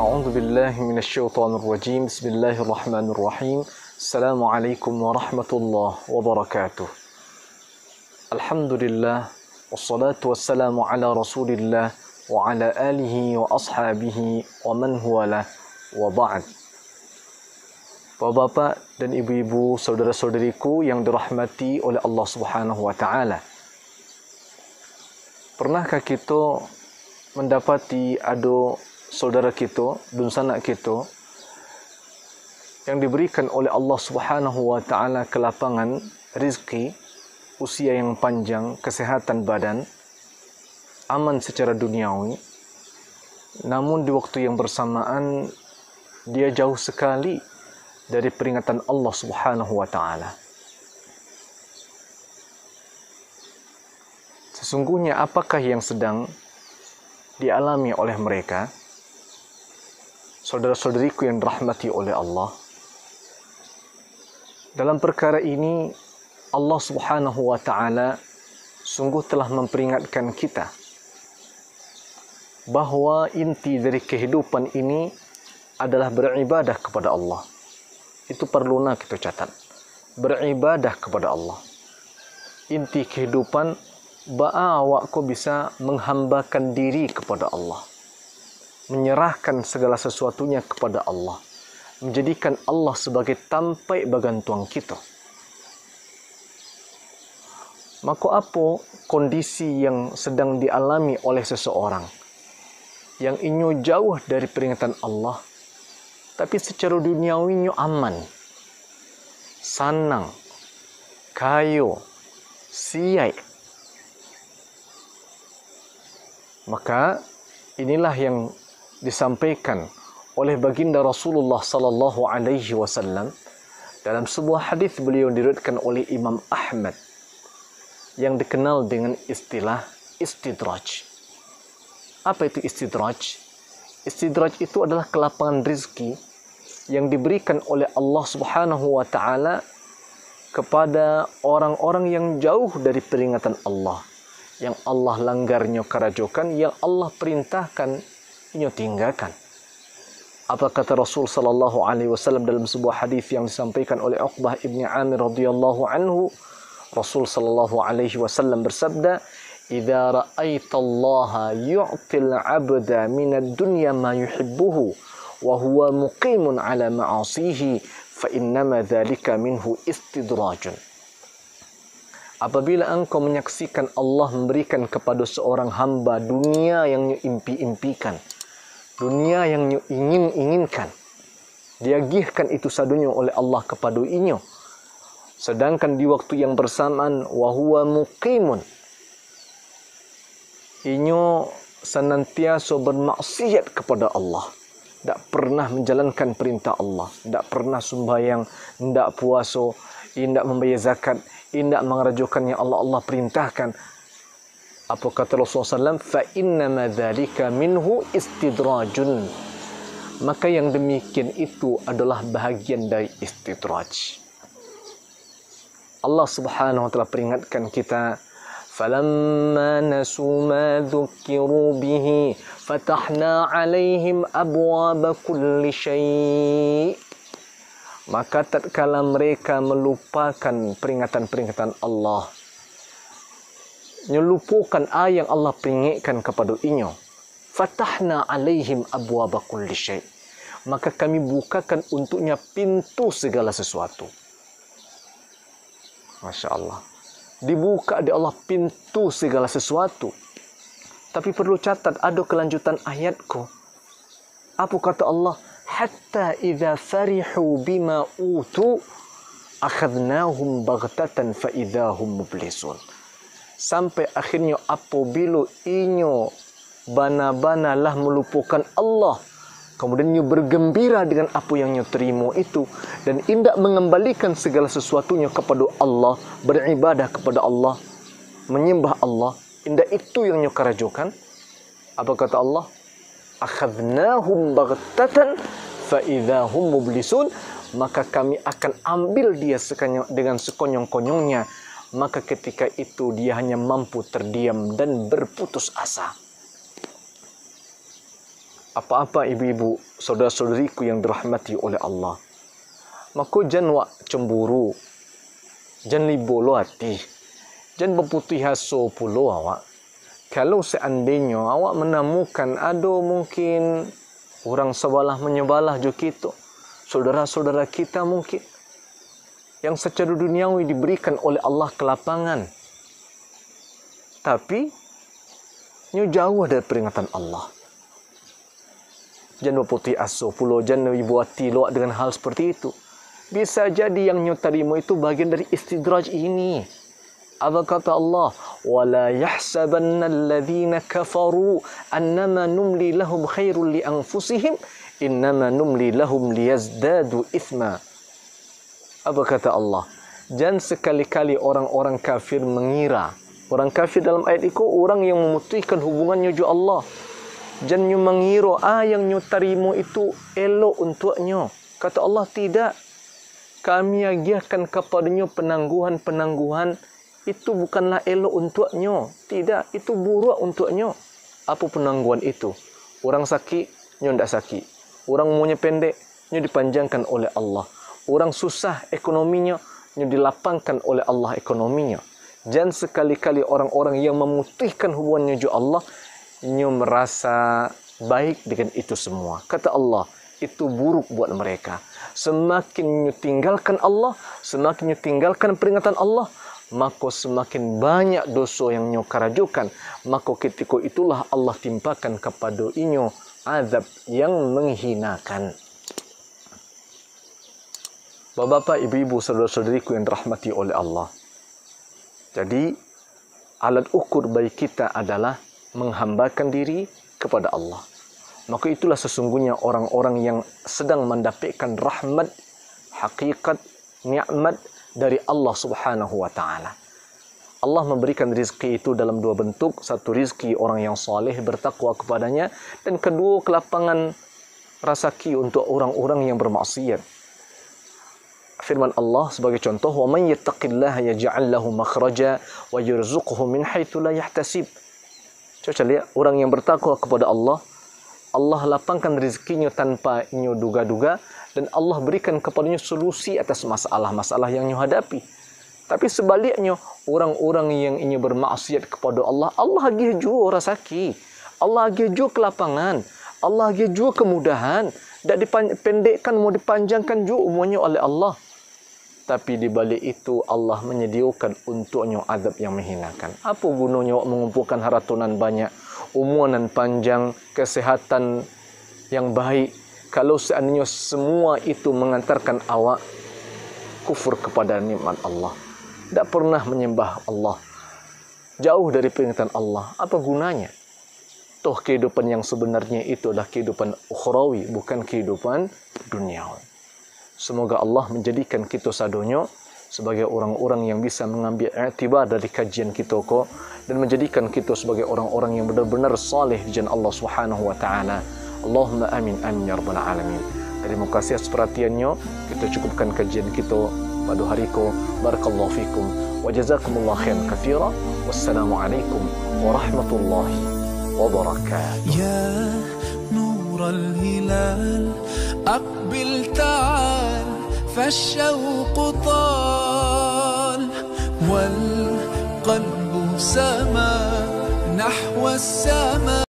A'udzu billahi minasyaitonir rajim. Bismillahirrahmanirrahim. Assalamualaikum warahmatullahi wabarakatuh. Alhamdulillah wassalatu wassalamu ala Rasulillah wa ala alihi wa ashabihi wa man huwalah wa ba'd. Bapak-bapak dan ibu-ibu, saudara-saudariku yang dirahmati oleh Allah Subhanahu wa taala. Pernahkah kita mendapati ada saudara kita, dunsanak kita yang diberikan oleh Allah Subhanahu wa taala kelapangan rezeki, usia yang panjang, kesehatan badan, aman secara duniawi, namun di waktu yang bersamaan dia jauh sekali dari peringatan Allah Subhanahu wa taala. Sesungguhnya apakah yang sedang dialami oleh mereka? Saudara-saudariku yang dirahmati oleh Allah, dalam perkara ini Allah Subhanahu wa taala sungguh telah memperingatkan kita bahwa inti dari kehidupan ini adalah beribadah kepada Allah. Itu perlulah kita catat. Beribadah kepada Allah. Inti kehidupan awak kau bisa menghambakan diri kepada Allah, menyerahkan segala sesuatunya kepada Allah, menjadikan Allah sebagai tampai bagantuan kita. Maka apa kondisi yang sedang dialami oleh seseorang yang inyo jauh dari peringatan Allah, tapi secara duniawi inyo aman, sanang, kayo, siai? Maka inilah yang disampaikan oleh baginda Rasulullah sallallahu alaihi wasallam dalam sebuah hadis beliau diriwayatkan oleh Imam Ahmad yang dikenal dengan istilah istidraj. Apa itu istidraj? Istidraj itu adalah kelapangan rezeki yang diberikan oleh Allah Subhanahu wa taala kepada orang-orang yang jauh dari peringatan Allah, yang Allah langgarnya karajokan, yang Allah perintahkan inyo tinggalkan. Apa kata Rasul sallallahu alaihi wasallam dalam sebuah hadis yang disampaikan oleh Uqbah ibni Amir radhiyallahu anhu? Rasul sallallahu alaihi wasallam bersabda, "Idza ra'aita Allah yu'til 'abda min ad-dunya ma yuhibbuhu wa huwa muqimun 'ala ma'asihi fa innama dzalika minhu istidrajun." Apabila engkau menyaksikan Allah memberikan kepada seorang hamba dunia yang impi-impikan, dunia yang ingin-inginkan, diagihkan itu sadunya oleh Allah kepada inyo, sedangkan di waktu yang bersamaan wahuwa muqimun, inyo senantiasa bermaksiat kepada Allah, tidak pernah menjalankan perintah Allah, tidak pernah sembahyang, tidak puasa, tidak membayar zakat, tidak mengerajukan yang Allah perintahkan. Apa kata Rasulullah SAW? Fa innama dzalika minhu istidrajun. Maka yang demikian itu adalah bahagian dari istidraj. Allah Subhanahu wa taala peringatkan kita, falamma nasu ma dzukiru bihi fatahna 'alaihim abwaaba kulli syai'. Maka tatkala mereka melupakan peringatan-peringatan Allah, melupakan ayat yang Allah peringatkan kepada inyo, fatahna 'alaihim abwaaba kulli syai', maka kami bukakan untuknya pintu segala sesuatu. Masya Allah, dibuka di Allah pintu segala sesuatu. Tapi perlu catat, ada kelanjutan ayatku. Apa kata Allah? Hatta idza farihu bima utu akhadnahum baghtatan fa idzahum mublisun. Sampai akhirnya apabila inyo bana-banalah melupakan Allah, kemudian inyo bergembira dengan apa yang inyo terima itu, dan indak mengembalikan segala sesuatunya kepada Allah, beribadah kepada Allah, menyembah Allah, indak itu yang inyo karajokan. Apa kata Allah? Akhadnahum baghtatan fa idzahum mublisun. Maka kami akan ambil dia dengan sekonyong-konyongnya, maka ketika itu dia hanya mampu terdiam dan berputus asa. apa-apa ibu-ibu, saudara-saudariku yang dirahmati oleh Allah, maka jangan wak cemburu, jangan libolo hati, jangan berputih asa pula awak. Kalau seandainya awak menemukan ada mungkin orang sebalah menyebalah juga kita, saudara-saudara kita mungkin yang secara duniawi diberikan oleh Allah kelapangan, tapi jauh dari peringatan Allah. Jangan berputih asa pula, jangan ibu hati luak dengan hal seperti itu. Bisa jadi yang terima itu bagian dari istidraj ini. Apa kata Allah? وَلَا يَحْسَبَنَّ الَّذِينَ كَفَرُوا أَنَّمَا نُمْلِي لَهُمْ خَيْرٌ لِأَنفُسِهِمْ إِنَّمَا نُمْلِي لَهُمْ لِيَزْدَادُوا إِثْمًا. Apa kata Allah? Jangan sekali-kali orang-orang kafir mengira. Orang kafir dalam ayat itu orang yang memutihkan hubungannya dengan Allah. Jangan mengira yang terima itu elok untuknya. Kata Allah, tidak. Kami agiahkan kepadanya penangguhan-penangguhan itu bukanlah elok untuknya. Tidak, itu buruk untuknya. Apa penangguhan itu? Orang sakit, tidak sakit. Orang umurnya pendek, dipanjangkan oleh Allah. Orang susah ekonominya, dilapangkan oleh Allah ekonominya. Jangan sekali-kali orang-orang yang memutihkan hubungannya dengan Allah, merasa baik dengan itu semua. Kata Allah, itu buruk buat mereka. Semakin tinggalkan Allah, semakin tinggalkan peringatan Allah, maka semakin banyak dosa yang karajukan. Maka ketika itulah Allah timpakan kepada inyo azab yang menghinakan. Bapak-bapak, ibu-ibu, saudara-saudariku yang dirahmati oleh Allah. Jadi, alat ukur bagi kita adalah menghambakan diri kepada Allah. Maka itulah sesungguhnya orang-orang yang sedang mendapatkan rahmat, hakikat, nikmat dari Allah Subhanahu wa taala. Allah memberikan rizki itu dalam dua bentuk. Satu, rizki orang yang saleh bertakwa kepadanya, dan kedua, kelapangan rezeki untuk orang-orang yang bermaksiat. Firman Allah sebagai contoh, "Wa man yattaqillaha yaj'al lahu makhraja wa yarzuqhu min haitsu la yahtasib." Coba lihat, orang yang bertakwa kepada Allah, Allah lapangkan rezekinya tanpa inyo duga-duga, dan Allah berikan kepadanya solusi atas masalah-masalah yang inyo hadapi. Tapi sebaliknya, orang-orang yang inyo bermaksiat kepada Allah, Allah agih juga rezeki, Allah agih juga kelapangan, Allah agih juga kemudahan, tak dipendekkan, mau dipanjangkan juga umurnya oleh Allah. Tapi di balik itu Allah menyediakan untuknya azab yang menghinakan. Apa gunanya awak mengumpulkan haratonan banyak, umuran panjang, kesehatan yang baik, kalau seandainya semua itu mengantarkan awak kufur kepada nikmat Allah, tak pernah menyembah Allah, jauh dari peringatan Allah, apa gunanya? Toh kehidupan yang sebenarnya itu adalah kehidupan ukhrawi, bukan kehidupan duniawi. Semoga Allah menjadikan kita sadonyo sebagai orang-orang yang bisa mengambil i'tibar dari kajian kita ko, dan menjadikan kita sebagai orang-orang yang benar-benar saleh di jalan Allah Subhanahu wa taala. Allahumma amin amin ya rabbal alamin. Terima kasih atas perhatiannya. Kita cukupkan kajian kita pada hari ko. Barakallahu fikum wa jazakumullah khairan katsira. Wassalamualaikum warahmatullahi wabarakatuh. Ya nural hilal aqbil ta'al فالشوق طال والقلب سما نحو السماء.